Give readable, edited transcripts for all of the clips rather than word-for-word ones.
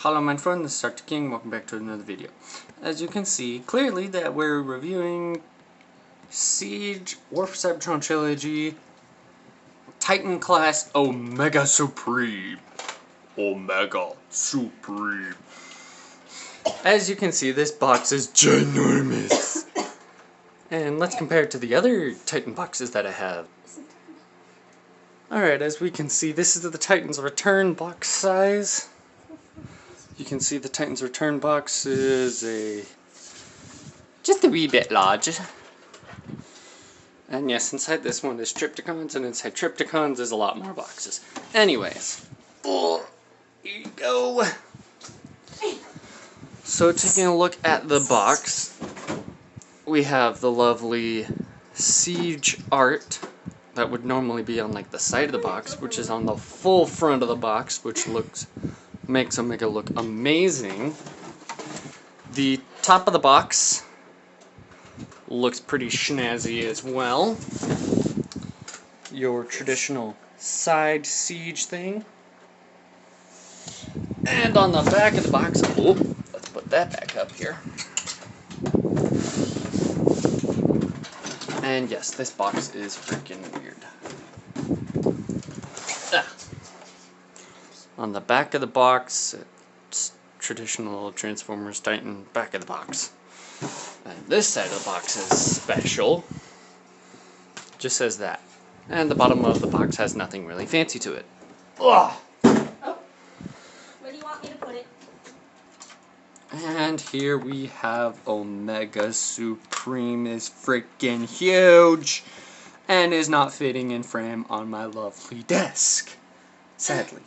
Hello my friend, this is Dr. King, welcome back to another video. As you can see clearly that we're reviewing Siege War for Cybertron Trilogy Titan Class Omega Supreme. Omega Supreme. As you can see, this box is ginormous. And let's compare it to the other Titan boxes that I have. Alright, as we can see, this is the Titan's return box size. You can see the Titan's return box is just a wee bit large. And yes, inside this one is Trypticons, and inside Trypticons is a lot more boxes. Anyways, here you go. So taking a look at the box, we have the lovely Siege art that would normally be on like the side of the box, which is on the full front of the box, which makes Omega look amazing. The top of the box looks pretty snazzy as well. Your traditional side Siege thing. And on the back of the box, let's put that back up here. And yes, this box is freaking weird. On the back of the box, it's traditional Transformers Titan back of the box. And this side of the box is special. Just says that. And the bottom of the box has nothing really fancy to it. Ugh. Oh. Where do you want me to put it? And here we have Omega Supreme is freaking huge and is not fitting in frame on my lovely desk, sadly.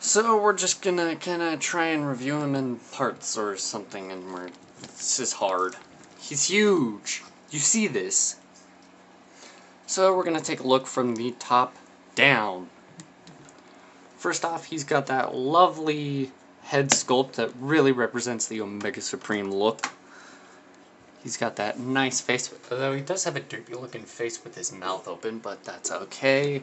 So we're just gonna kinda try and review him in parts or something, and this is hard. He's huge. You see this. So we're gonna take a look from the top down. First off, he's got that lovely head sculpt that really represents the Omega Supreme look. He's got that nice face, although he does have a derpy looking face with his mouth open, but that's okay.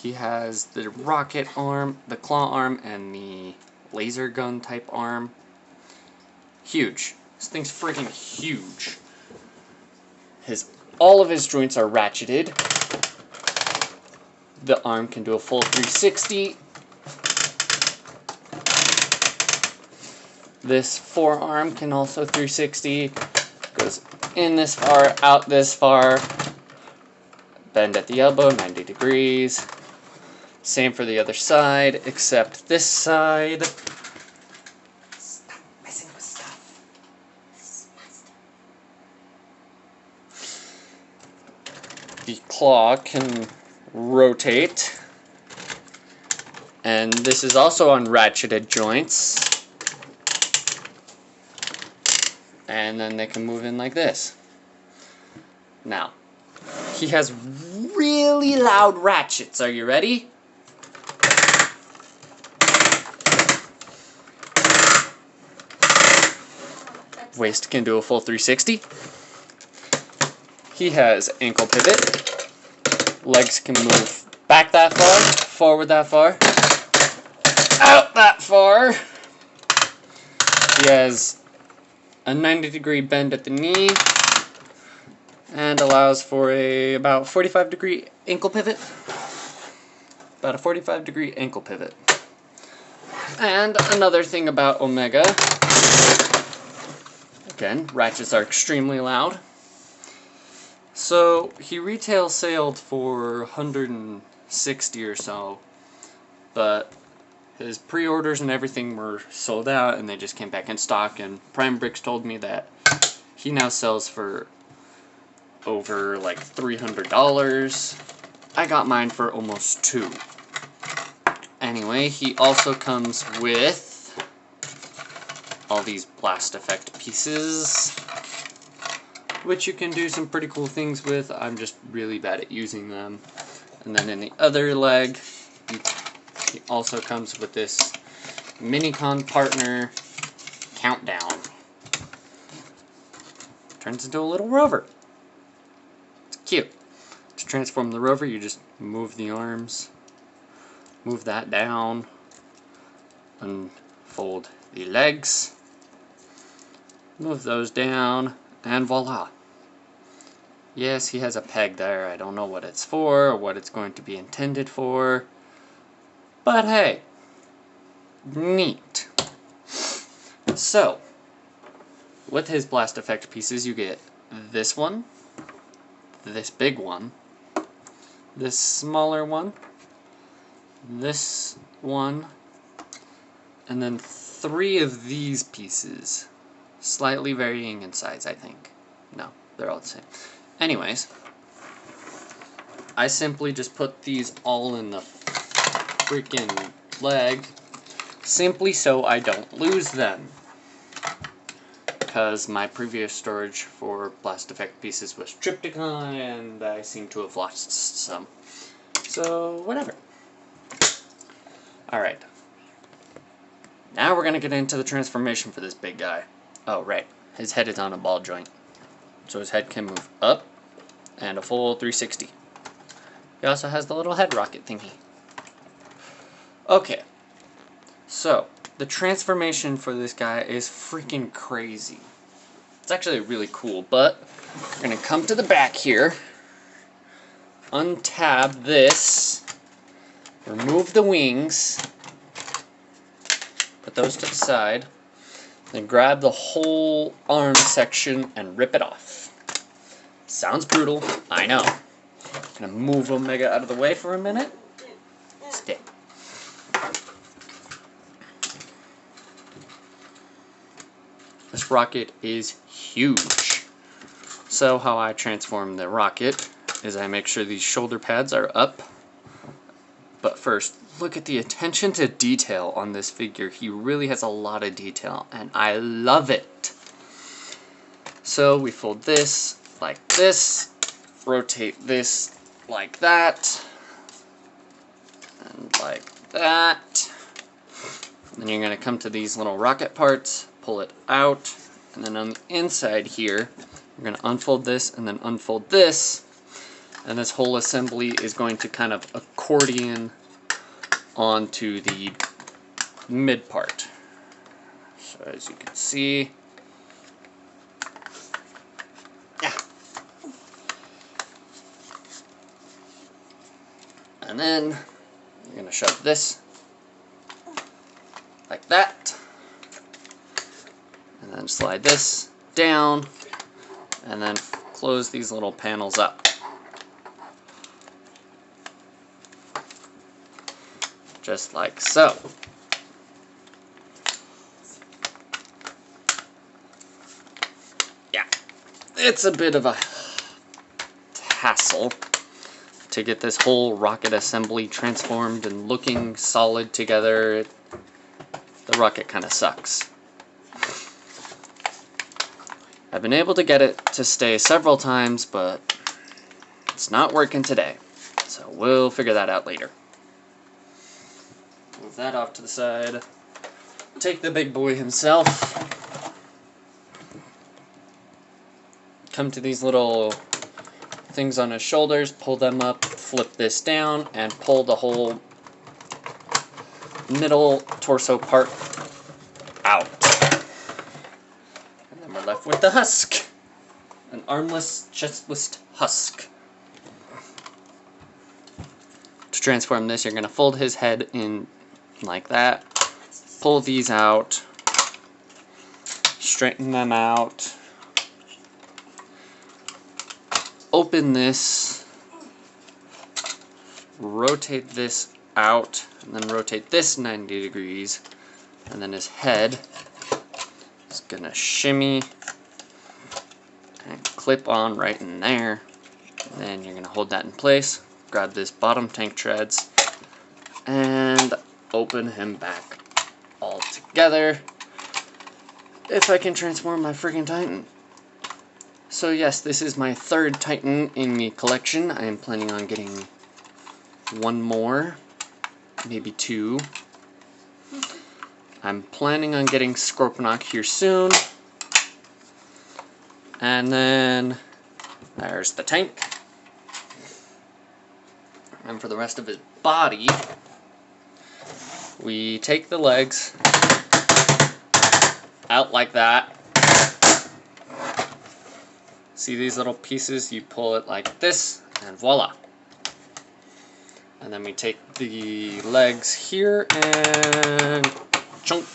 He has the rocket arm, the claw arm, and the laser gun type arm. Huge. This thing's freaking huge. All of his joints are ratcheted. The arm can do a full 360. This forearm can also 360. Goes in this far, out this far. Bend at the elbow, 90 degrees. Same for the other side, except this side. Stop messing with stuff. This is my stuff. The claw can rotate. And this is also on ratcheted joints. And then they can move in like this. Now, he has really loud ratchets. Are you ready? Waist can do a full 360. He has ankle pivot. Legs can move back that far, forward that far, out that far. He has a 90-degree bend at the knee and allows for about 45-degree ankle pivot. About a 45-degree ankle pivot. And another thing about Omega, again, ratchets are extremely loud. So he retail sailed for $160 or so, but his pre-orders and everything were sold out, and they just came back in stock. And Prime Bricks told me that he now sells for over like $300. I got mine for almost $2. Anyway, he also comes with all these blast effect pieces, which you can do some pretty cool things with. I'm just really bad at using them. And then in the other leg, he also comes with this Minicon Partner Countdown. Turns into a little rover. It's cute. To transform the rover, you just move the arms, move that down, unfold the legs, move those down, and voila. Yes, he has a peg there. I don't know what it's for or what it's going to be intended for, but hey, neat. So, with his blast effect pieces, you get this one, this big one, this smaller one, this one, and then 3 of these pieces, slightly varying in size, I think. No, they're all the same. Anyways, I simply just put these all in the freaking leg, simply so I don't lose them. Because my previous storage for blast effect pieces was Triptychon, and I seem to have lost some. So, whatever. Alright. Now we're going to get into the transformation for this big guy. Oh, right. His head is on a ball joint. So his head can move up and a full 360. He also has the little head rocket thingy. Okay. So, the transformation for this guy is freaking crazy. It's actually really cool, but we're going to come to the back here, untab this, remove the wings, put those to the side, then grab the whole arm section and rip it off. Sounds brutal, I know. I'm going to move Omega out of the way for a minute. Stay. This rocket is huge. So how I transform the rocket is I make sure these shoulder pads are up. But first, look at the attention to detail on this figure. He really has a lot of detail, and I love it. So we fold this like this, rotate this like that, and like that. Then you're going to come to these little rocket parts, pull it out, and then on the inside here, you're going to unfold this and then unfold this, and this whole assembly is going to kind of accordion onto the mid part. So as you can see, yeah. And then you're going to shove this like that, and then slide this down, and then close these little panels up. Just like so. Yeah, it's a bit of a hassle to get this whole rocket assembly transformed and looking solid together. The rocket kind of sucks. I've been able to get it to stay several times, but it's not working today. So we'll figure that out later. Move that off to the side. Take the big boy himself. Come to these little things on his shoulders, pull them up, flip this down, and pull the whole middle torso part out. And then we're left with the husk. An armless, chestless husk. To transform this, you're going to fold his head in like that, pull these out, straighten them out, open this, rotate this out, and then rotate this 90 degrees, and then his head is going to shimmy and clip on right in there. And then you're going to hold that in place, grab this bottom tank treads, and open him back all together. If I can transform my freaking Titan. So yes, this is my 3rd Titan in the collection. I am planning on getting 1 more, maybe 2. I'm planning on getting Scorponok here soon. And then there's the tank. And for the rest of his body, we take the legs out like that. See these little pieces? You pull it like this, and voila. And then we take the legs here and chunk.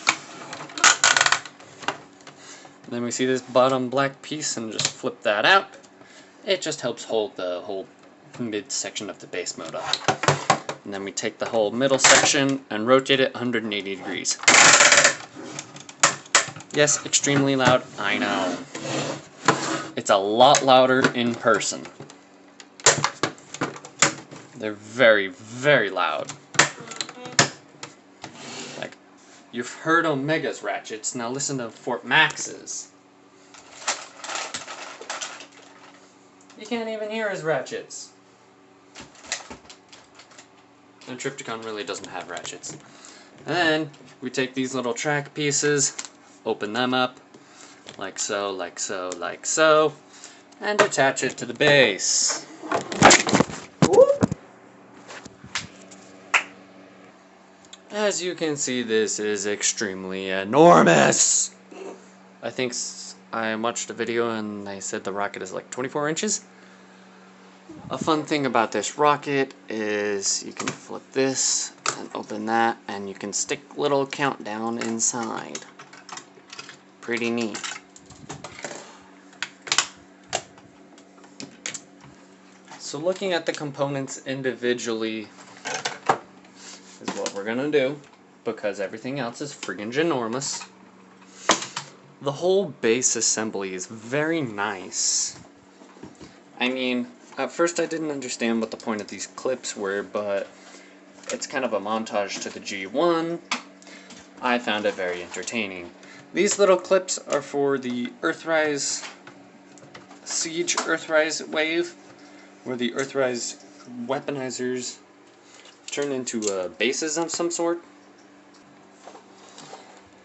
And then we see this bottom black piece and just flip that out. It just helps hold the whole midsection of the base mode up. And then we take the whole middle section and rotate it 180 degrees. Yes, extremely loud, I know. It's a lot louder in person. They're very, very loud. Like, you've heard Omega's ratchets, now listen to Fort Max's. You can't even hear his ratchets. And Triptychon really doesn't have ratchets. And then we take these little track pieces, open them up, like so, like so, like so, and attach it to the base. As you can see, this is extremely enormous. I think I watched a video and they said the rocket is like 24 inches. A fun thing about this rocket is you can flip this and open that, and you can stick little countdown inside. Pretty neat. So looking at the components individually is what we're gonna do, because everything else is friggin' ginormous. The whole base assembly is very nice. I mean, at first I didn't understand what the point of these clips were, but it's kind of a montage to the G1. I found it very entertaining. These little clips are for the Earthrise Siege Earthrise wave, where the Earthrise weaponizers turn into bases of some sort.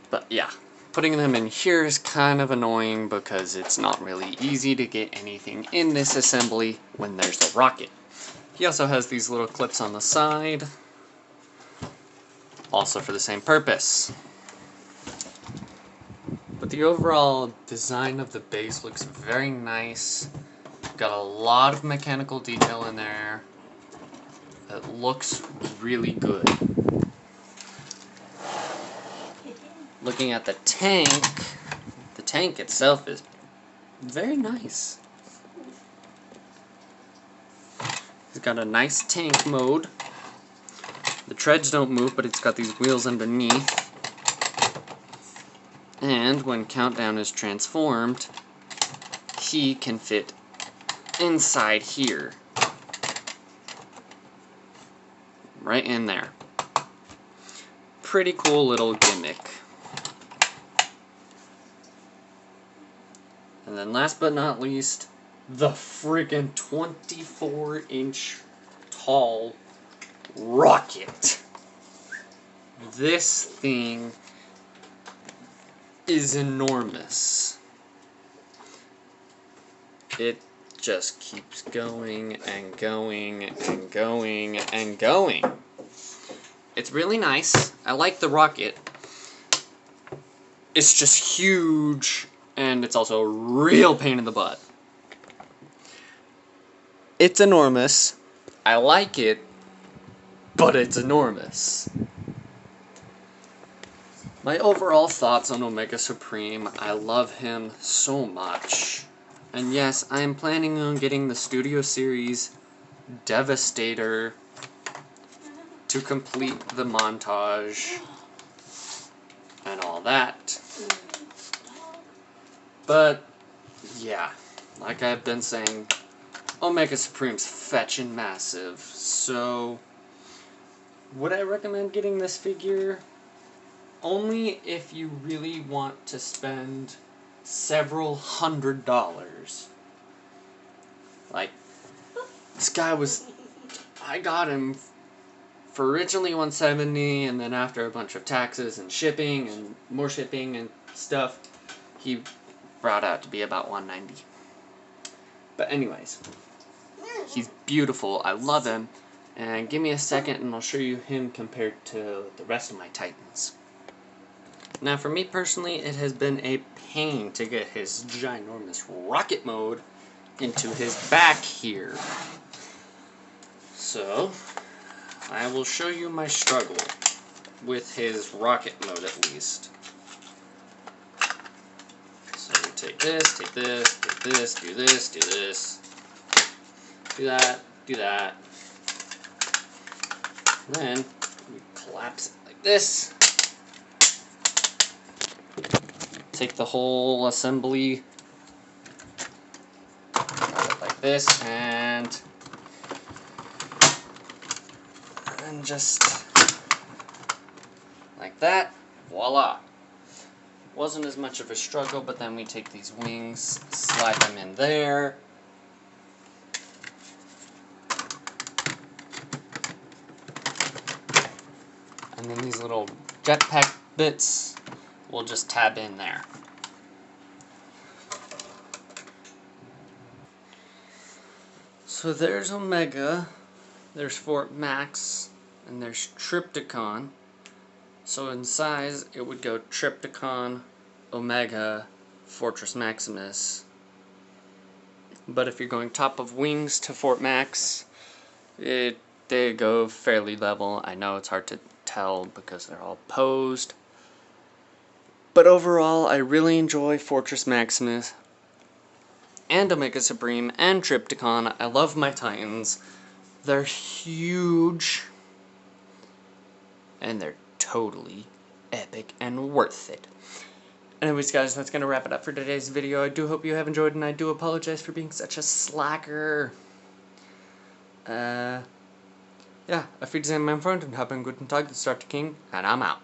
But yeah, putting them in here is kind of annoying because it's not really easy to get anything in this assembly when there's a rocket. He also has these little clips on the side, also for the same purpose. But the overall design of the base looks very nice. Got a lot of mechanical detail in there. It looks really good. Looking at the tank itself is very nice. It's got a nice tank mode. The treads don't move, but it's got these wheels underneath. And when Countdown is transformed, he can fit inside here. Right in there. Pretty cool little gimmick. And then last but not least, the freaking 24-inch tall rocket. This thing is enormous. It just keeps going and going and going and going. It's really nice. I like the rocket. It's just huge, and it's also a real pain in the butt. It's enormous. I like it, but it's enormous. My overall thoughts on Omega Supreme, I love him so much. And yes, I am planning on getting the Studio Series Devastator to complete the montage and all that. But, yeah, like I've been saying, Omega Supreme's fetchin' massive, so would I recommend getting this figure? Only if you really want to spend several $100s. Like, this guy was, I got him for originally $170, and then after a bunch of taxes and shipping and more shipping and stuff, he brought out to be about $190. But anyways, he's beautiful, I love him, And give me a second and I'll show you him compared to the rest of my Titans. Now for me personally, it has been a pain to get his ginormous rocket mode into his back here. So, I will show you my struggle with his rocket mode at least. So we take this, do this, do this, do that, do that. And then we collapse it like this. Take the whole assembly like this and just like that. Voila! Wasn't as much of a struggle, but then we take these wings, slide them in there. And then these little jetpack bits we'll just tab in there. So there's Omega, there's Fort Max, and there's Trypticon. So in size, it would go Trypticon, Omega, Fortress Maximus. But if you're going top of wings to Fort Max, they go fairly level. I know it's hard to tell because they're all posed. But overall, I really enjoy Fortress Maximus, and Omega Supreme, and Trypticon. I love my Titans. They're huge, and they're totally epic and worth it. Anyways, guys, that's going to wrap it up for today's video. I do hope you have enjoyed, and I do apologize for being such a slacker. Ja, auf Wiedersehen, mein Freund, und hab einen guten Tag, das ist Dr. King, and I'm out.